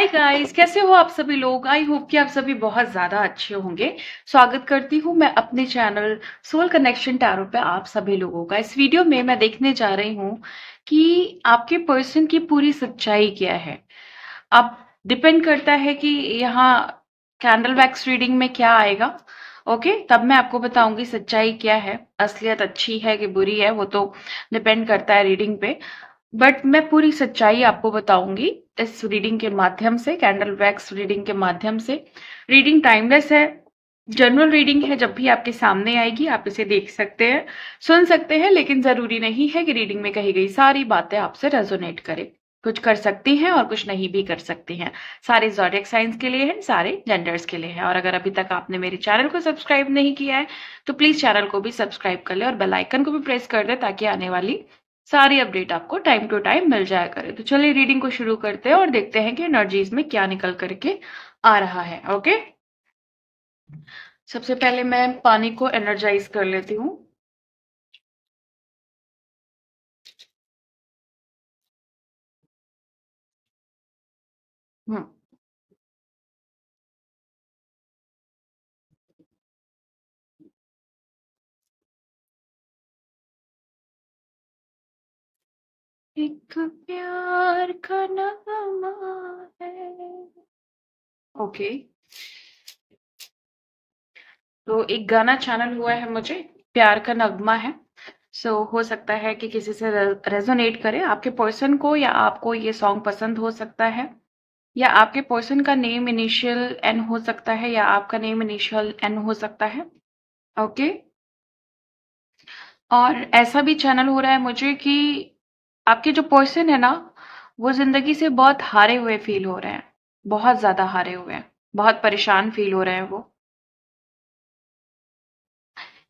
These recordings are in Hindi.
हाय गाइस, कैसे हो आप सभी लोग। आई होप कि आप सभी बहुत ज़्यादा अच्छे होंगे। स्वागत करती हूँ मैं अपने चैनल सोल कनेक्शन टैरो पे आप सभी लोगों का। इस वीडियो में मैं देखने जा रही हूँ कि आपके पर्सन की पूरी सच्चाई क्या है। अब डिपेंड करता है कि यहाँ कैंडल वैक्स रीडिंग में क्या आएगा। ओके, तब मैं आपको बताऊंगी सच्चाई क्या है, असलियत अच्छी है कि बुरी है, वो तो डिपेंड करता है रीडिंग पे। बट मैं पूरी सच्चाई आपको बताऊंगी इस रीडिंग के माध्यम से, कैंडल वैक्स रीडिंग के माध्यम से। रीडिंग टाइमलेस है, जनरल रीडिंग है। जब भी आपके सामने आएगी आप इसे देख सकते हैं, सुन सकते हैं, लेकिन जरूरी नहीं है कि रीडिंग में कही गई सारी बातें आपसे रेजोनेट करे। कुछ कर सकती हैं और कुछ नहीं भी कर सकती हैं। सारे ज़ोडिएक साइंस के लिए है, सारे जेंडर्स के लिए है। और अगर अभी तक आपने मेरे चैनल को सब्सक्राइब नहीं किया है तो प्लीज चैनल को भी सब्सक्राइब कर ले और बेल आइकन को भी प्रेस कर दे, ताकि आने वाली सारी अपडेट आपको टाइम टू टाइम मिल जाया करे। तो चलिए रीडिंग को शुरू करते हैं और देखते हैं कि एनर्जीज में क्या निकल करके आ रहा है। ओके, सबसे पहले मैं पानी को एनर्जाइज कर लेती हूँ। हम्म, एक प्यार का नगमा है। ओके, तो एक गाना चैनल हुआ है मुझे, प्यार का नगमा है। हो सकता है कि किसी से रेजोनेट करे, आपके पर्सन को या आपको ये सॉन्ग पसंद हो सकता है, या आपके पर्सन का नेम इनिशियल एन हो सकता है, या आपका नेम इनिशियल एन हो सकता है। ओके, और ऐसा भी चैनल हो रहा है मुझे कि आपके जो पर्सन है ना, वो जिंदगी से बहुत हारे हुए फील हो रहे हैं, बहुत ज्यादा हारे हुए हैं, बहुत परेशान फील हो रहे हैं वो।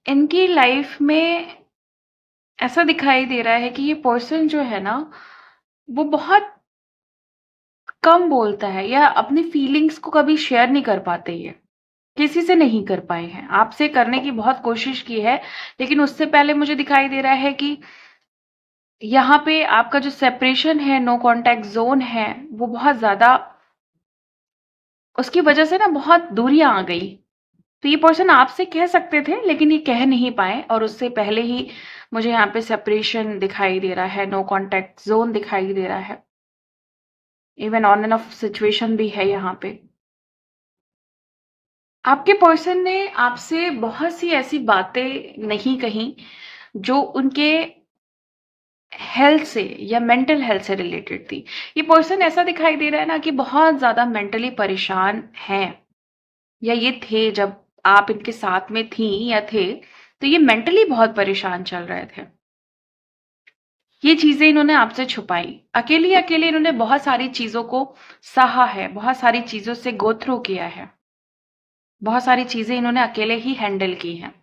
इनकी लाइफ में ऐसा दिखाई दे रहा है कि ये पर्सन जो है ना, वो बहुत कम बोलता है, या अपनी फीलिंग्स को कभी शेयर नहीं कर पाते। ये किसी से नहीं कर पाए हैं, आपसे करने की बहुत कोशिश की है, लेकिन उससे पहले मुझे दिखाई दे रहा है कि यहाँ पे आपका जो सेपरेशन है, नो कांटेक्ट जोन है, वो बहुत ज्यादा, उसकी वजह से ना बहुत दूरियां आ गई। तो ये पर्सन आपसे कह सकते थे लेकिन ये कह नहीं पाए, और उससे पहले ही मुझे यहाँ पे सेपरेशन दिखाई दे रहा है, नो कांटेक्ट जोन दिखाई दे रहा है, even on end of situation भी है यहाँ पे। आपके पर्सन ने आपसे बहुत सी ऐसी बातें नहीं कही जो उनके हेल्थ से या मेंटल हेल्थ से रिलेटेड थी। ये पर्सन ऐसा दिखाई दे रहा है ना कि बहुत ज्यादा मेंटली परेशान है, या ये थे जब आप इनके साथ में थी या थे, तो ये मेंटली बहुत परेशान चल रहे थे। ये चीजें इन्होंने आपसे छुपाई, अकेली अकेले इन्होंने बहुत सारी चीजों को सहा है, बहुत सारी चीजों से गो थ्रू किया है, बहुत सारी चीजें इन्होंने अकेले ही हैंडल की हैं।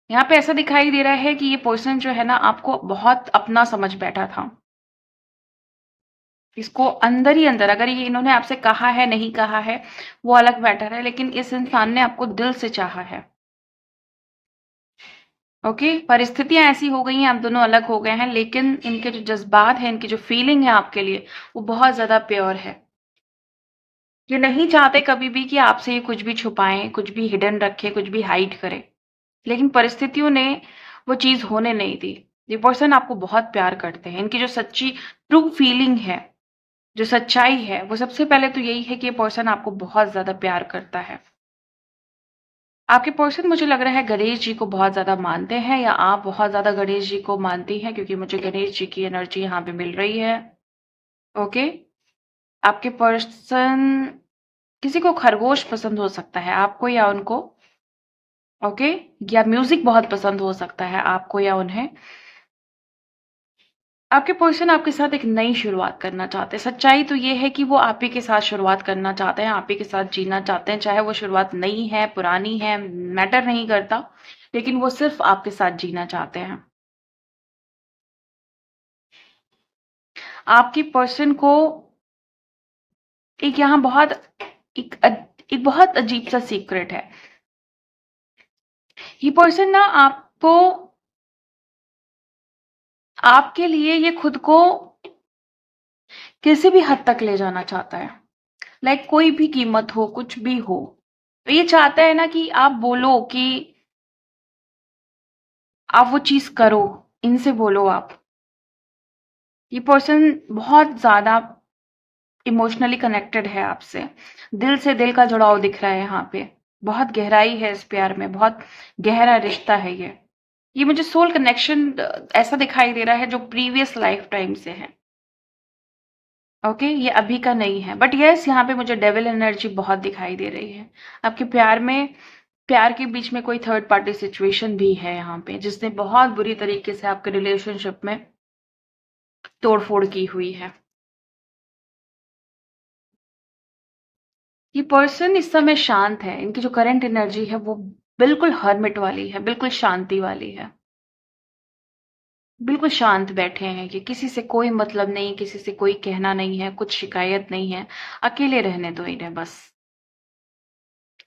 यहाँ पे ऐसा दिखाई दे रहा है कि ये पर्सन जो है ना, आपको बहुत अपना समझ बैठा था। इसको अंदर ही अंदर, अगर ये इन्होंने आपसे कहा है नहीं कहा है वो अलग मैटर है, लेकिन इस इंसान ने आपको दिल से चाहा है। ओके, परिस्थितियां ऐसी हो गई हैं, आप दोनों अलग हो गए हैं, लेकिन इनके जो जज्बात हैं, इनकी जो फीलिंग है आपके लिए, वो बहुत ज्यादा प्योर है। ये नहीं चाहते कभी भी कि आपसे ये कुछ भी छुपाएं, कुछ भी हिडन रखे, कुछ भी हाइड करे, लेकिन परिस्थितियों ने वो चीज होने नहीं दी। ये पर्सन आपको बहुत प्यार करते हैं। इनकी जो सच्ची ट्रू फीलिंग है, जो सच्चाई है, वो सबसे पहले तो यही है कि ये पर्सन आपको बहुत ज्यादा प्यार करता है। आपके पर्सन, मुझे लग रहा है, गणेश जी को बहुत ज्यादा मानते हैं, या आप बहुत ज्यादा गणेश जी को मानती हैं, क्योंकि मुझे गणेश जी की एनर्जी यहाँ पे मिल रही है। ओके, आपके पर्सन, किसी को खरगोश पसंद हो सकता है, आपको या उनको। ओके, या म्यूजिक बहुत पसंद हो सकता है आपको या उन्हें। आपके पर्सन आपके साथ एक नई शुरुआत करना चाहते हैं। सच्चाई तो ये है कि वो आप ही के साथ शुरुआत करना चाहते हैं, आप ही के साथ जीना चाहते हैं, चाहे वो शुरुआत नई है पुरानी है, मैटर नहीं करता, लेकिन वो सिर्फ आपके साथ जीना चाहते हैं। आपकी पर्सन को एक यहाँ बहुत एक बहुत अजीब सा सीक्रेट है। ये पर्सन ना आपको, आपके लिए ये खुद को किसी भी हद तक ले जाना चाहता है। लाइक कोई भी कीमत हो, कुछ भी हो, तो ये चाहता है ना कि आप बोलो कि आप वो चीज करो, इनसे बोलो आप। ये पर्सन बहुत ज्यादा इमोशनली कनेक्टेड है आपसे, दिल से दिल का जुड़ाव दिख रहा है यहाँ पे, बहुत गहराई है इस प्यार में, बहुत गहरा रिश्ता है ये मुझे सोल कनेक्शन ऐसा दिखाई दे रहा है जो प्रीवियस लाइफ टाइम से है। ओके, ये अभी का नहीं है, बट यस यहाँ पे मुझे डेविल एनर्जी बहुत दिखाई दे रही है। आपके प्यार में, प्यार के बीच में कोई थर्ड पार्टी सिचुएशन भी है यहाँ पे, जिसने बहुत बुरी तरीके से आपके रिलेशनशिप में तोड़फोड़ की हुई है। ये पर्सन इस समय शांत है, इनकी जो करंट एनर्जी है वो बिल्कुल हर्मिट वाली है, बिल्कुल शांति वाली है, बिल्कुल शांत बैठे हैं कि किसी से कोई मतलब नहीं, किसी से कोई कहना नहीं है, कुछ शिकायत नहीं है, अकेले रहने दो इन्हें बस।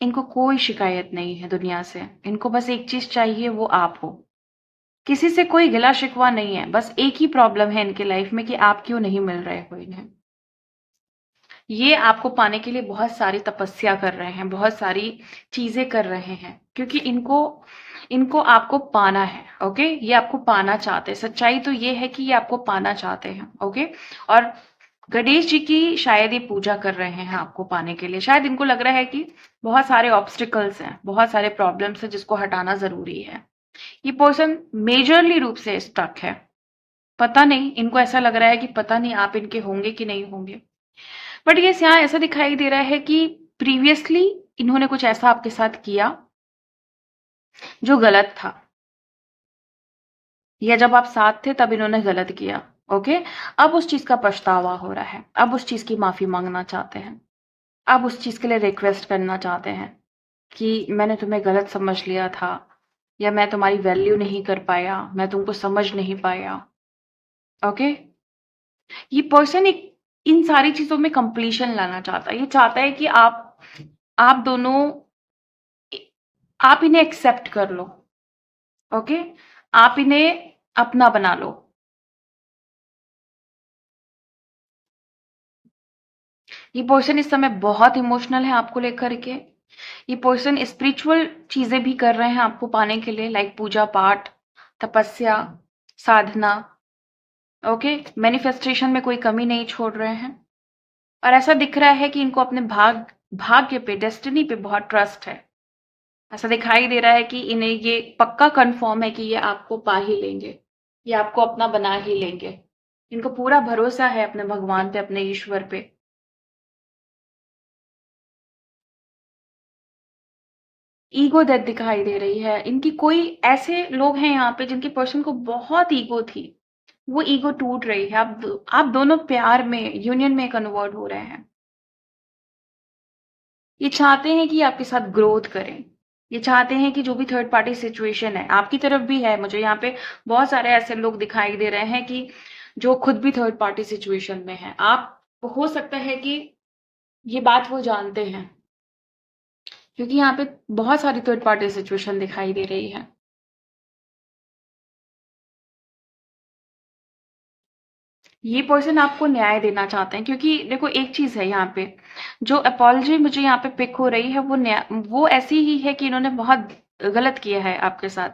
इनको कोई शिकायत नहीं है दुनिया से, इनको बस एक चीज चाहिए, वो आप हो। किसी से कोई गिला शिकवा नहीं है, बस एक ही प्रॉब्लम है इनके लाइफ में कि आप क्यों नहीं मिल रहे हो इन्हें। ये आपको पाने के लिए बहुत सारी तपस्या कर रहे हैं, बहुत सारी चीजें कर रहे हैं, क्योंकि इनको इनको आपको पाना है। ओके, ये आपको पाना चाहते हैं, सच्चाई तो ये है कि ये आपको पाना चाहते हैं। ओके, और गणेश जी की शायद ये पूजा कर रहे हैं आपको पाने के लिए। शायद इनको लग रहा है कि बहुत सारे ऑब्स्टिकल्स हैं, बहुत सारे प्रॉब्लम्स हैं जिसको हटाना जरूरी है। ये पर्सन मेजरली रूप से स्टक है, पता नहीं, इनको ऐसा लग रहा है कि पता नहीं आप इनके होंगे कि नहीं होंगे। बट ये यहाँ ऐसा दिखाई दे रहा है कि प्रीवियसली इन्होंने कुछ ऐसा आपके साथ किया जो गलत था, या जब आप साथ थे तब इन्होंने गलत किया। ओके, अब उस चीज का पछतावा हो रहा है, अब उस चीज की माफी मांगना चाहते हैं, अब उस चीज के लिए रिक्वेस्ट करना चाहते हैं कि मैंने तुम्हें गलत समझ लिया था, या मैं तुम्हारी वैल्यू नहीं कर पाया, मैं तुमको समझ नहीं पाया। ओके, ये पर्सन एक इन सारी चीजों में कंप्लीशन लाना चाहता है। ये चाहता है कि आप दोनों, आप इन्हें एक्सेप्ट कर लो। ओके, आप इन्हें अपना बना लो। ये पर्सन इस समय बहुत इमोशनल है आपको लेकर के। ये पर्सन स्पिरिचुअल चीजें भी कर रहे हैं आपको पाने के लिए, लाइक पूजा पाठ, तपस्या, साधना। ओके, मैनिफेस्टेशन में कोई कमी नहीं छोड़ रहे हैं, और ऐसा दिख रहा है कि इनको अपने भाग्य पे, डेस्टिनी पे बहुत ट्रस्ट है। ऐसा दिखाई दे रहा है कि इन्हें ये पक्का कंफर्म है कि ये आपको पा ही लेंगे, ये आपको अपना बना ही लेंगे। इनको पूरा भरोसा है अपने भगवान पे, अपने ईश्वर पे। ईगो डेथ दिखाई दे रही है इनकी। कोई ऐसे लोग हैं यहाँ पे जिनकी पर्सन को बहुत ईगो थी, वो ईगो टूट रही है। आप दोनों प्यार में, यूनियन में कन्वर्ट हो रहे हैं। ये चाहते हैं कि आपके साथ ग्रोथ करें। ये चाहते हैं कि जो भी थर्ड पार्टी सिचुएशन है आपकी तरफ भी है, मुझे यहाँ पे बहुत सारे ऐसे लोग दिखाई दे रहे हैं कि जो खुद भी थर्ड पार्टी सिचुएशन में है। आप, हो सकता है कि ये बात वो जानते हैं, क्योंकि यहाँ पे बहुत सारी थर्ड पार्टी सिचुएशन दिखाई दे रही है। ये पर्सन आपको न्याय देना चाहते हैं, क्योंकि देखो एक चीज है यहाँ पे, जो अपॉलजी मुझे यहाँ पे पिक हो रही है वो वो ऐसी ही है कि इन्होंने बहुत गलत किया है आपके साथ,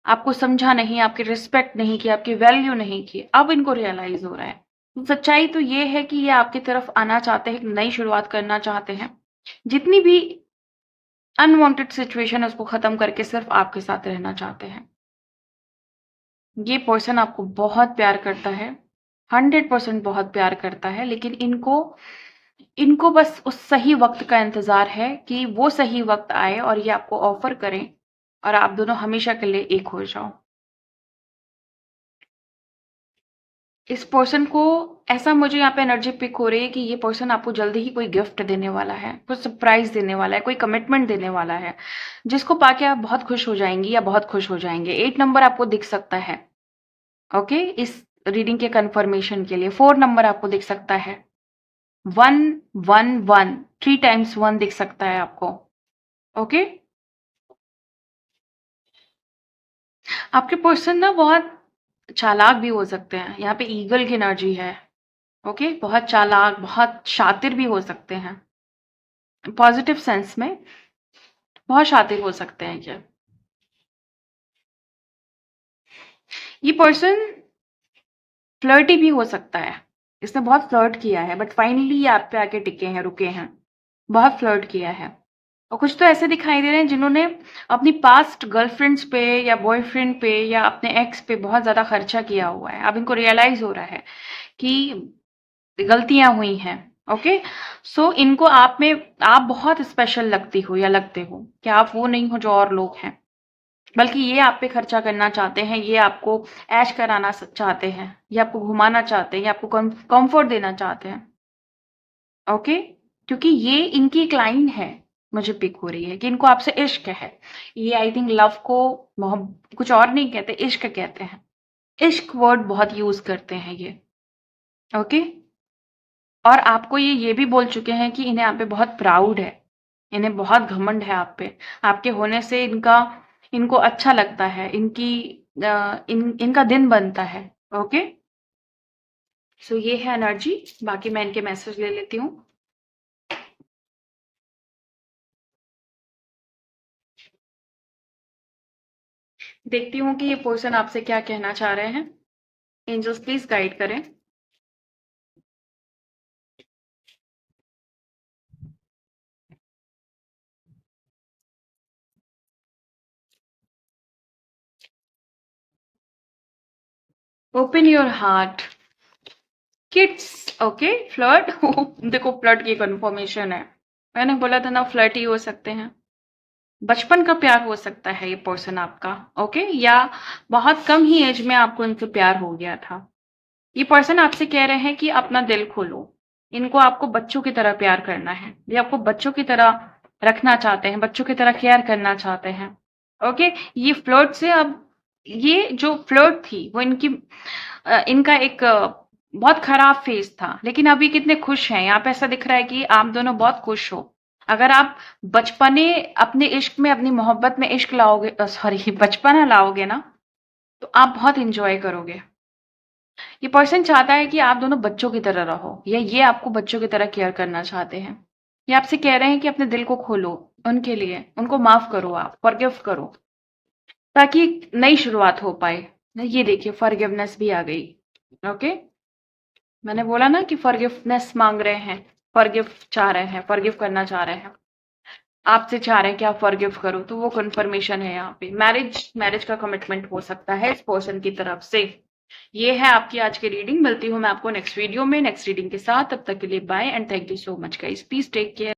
आपको समझा नहीं, आपकी रिस्पेक्ट नहीं की, आपकी वैल्यू नहीं की। अब इनको रियलाइज हो रहा है। सच्चाई तो ये है कि ये आपकी तरफ आना चाहते हैं, एक नई शुरुआत करना चाहते हैं। जितनी भी अनवांटेड सिचुएशन है उसको खत्म करके सिर्फ आपके साथ रहना चाहते हैं। ये पर्सन आपको बहुत प्यार करता है, 100% बहुत प्यार करता है, लेकिन इनको इनको बस उस सही वक्त का इंतजार है कि वो सही वक्त आए और ये आपको ऑफर करें और आप दोनों हमेशा के लिए एक हो जाओ। इस पर्सन को, ऐसा मुझे यहाँ पे एनर्जी पिक हो रही है कि ये पर्सन आपको जल्दी ही कोई गिफ्ट देने वाला है, कुछ सरप्राइज देने वाला है, कोई कमिटमेंट देने वाला है, जिसको पाके आप बहुत खुश हो जाएंगी या बहुत खुश हो जाएंगे। 8 नंबर आपको दिख सकता है। ओके, इस रीडिंग के कंफर्मेशन के लिए 4 नंबर आपको दिख सकता है, 111, 3 टाइम्स 1 दिख सकता है आपको। ओके, आपके पर्सन ना बहुत चालाक भी हो सकते हैं, यहाँ पे ईगल की एनर्जी है। ओके, बहुत चालाक, बहुत शातिर भी हो सकते हैं। पॉजिटिव सेंस में बहुत शातिर हो सकते हैं ये पर्सन फ्लर्टी भी हो सकता है। इसने बहुत फ्लर्ट किया है बट फाइनली ये आप पे आके टिके हैं, रुके हैं। बहुत फ्लर्ट किया है। और कुछ तो ऐसे दिखाई दे रहे हैं जिन्होंने अपनी पास्ट गर्लफ्रेंड्स पे या बॉयफ्रेंड पे या अपने एक्स पे बहुत ज्यादा खर्चा किया हुआ है। अब इनको रियलाइज हो रहा है कि गलतियां हुई हैं। ओके, सो इनको आप में, आप बहुत स्पेशल लगती हो या लगते हो कि आप वो नहीं हो जो और लोग हैं, बल्कि ये आप पे खर्चा करना चाहते हैं, ये आपको ऐश कराना चाहते हैं, ये आपको घुमाना चाहते हैं, ये आपको कंफर्ट देना चाहते हैं। ओके, क्योंकि ये इनकी क्लाइंट है, मुझे पिक हो रही है कि इनको आपसे इश्क है। ये आई थिंक लव को कुछ और नहीं कहते, इश्क कहते हैं। इश्क वर्ड बहुत यूज करते हैं ये। ओके, और आपको ये भी बोल चुके हैं कि इन्हें आप पे बहुत प्राउड है, इन्हें बहुत घमंड है आप पे। आपके होने से इनको अच्छा लगता है, इनका दिन बनता है। ओके, सो ये है एनर्जी। बाकी मैं इनके मैसेज ले लेती हूँ। देखती हूँ कि ये पर्सन आपसे क्या कहना चाह रहे हैं। एंजल्स प्लीज गाइड करें। Open your heart kids. Okay, flirt देखो, फ्लर्ट की कंफर्मेशन है। मैंने बोला था ना, फ्लर्ट ही हो सकते हैं। बचपन का प्यार हो सकता है ये पर्सन आपका। ओके, या बहुत कम ही एज में आपको इनसे प्यार हो गया था। ये पर्सन आपसे कह रहे हैं कि अपना दिल खोलो। इनको आपको बच्चों की तरह प्यार करना है, ये आपको बच्चों की तरह रखना चाहते हैं, बच्चों की तरह केयर करना चाहते हैं। ओके, ये फ्लर्ट से अब, ये जो फ्लर्ट थी वो इनका एक बहुत खराब फेज था, लेकिन अभी कितने खुश हैं। यहाँ पे ऐसा दिख रहा है कि आप दोनों बहुत खुश हो। अगर आप बचपने अपने इश्क में, अपनी मोहब्बत में इश्क लाओगे, सॉरी बचपना लाओगे ना, तो आप बहुत इंजॉय करोगे। ये पर्सन चाहता है कि आप दोनों बच्चों की तरह रहो, या ये आपको बच्चों की तरह केयर करना चाहते हैं। ये आपसे कह रहे हैं कि अपने दिल को खोलो उनके लिए, उनको माफ करो, आप फॉरगिव करो, ताकि नई शुरुआत हो पाए। ये देखिए, फॉरगिवनेस भी आ गई। ओके, मैंने बोला ना कि फॉरगिवनेस मांग रहे हैं, फॉरगिव चाह रहे हैं, फॉरगिव करना चाह रहे हैं, आपसे चाह रहे हैं कि आप फॉरगिव करो। तो वो कंफर्मेशन है यहाँ पे। मैरिज का कमिटमेंट हो सकता है इस पर्सन की तरफ से। ये है आपकी आज की रीडिंग। मिलती हूँ मैं आपको नेक्स्ट वीडियो में नेक्स्ट रीडिंग के साथ। तब तक के लिए bye and thank you so much guys. Please take care.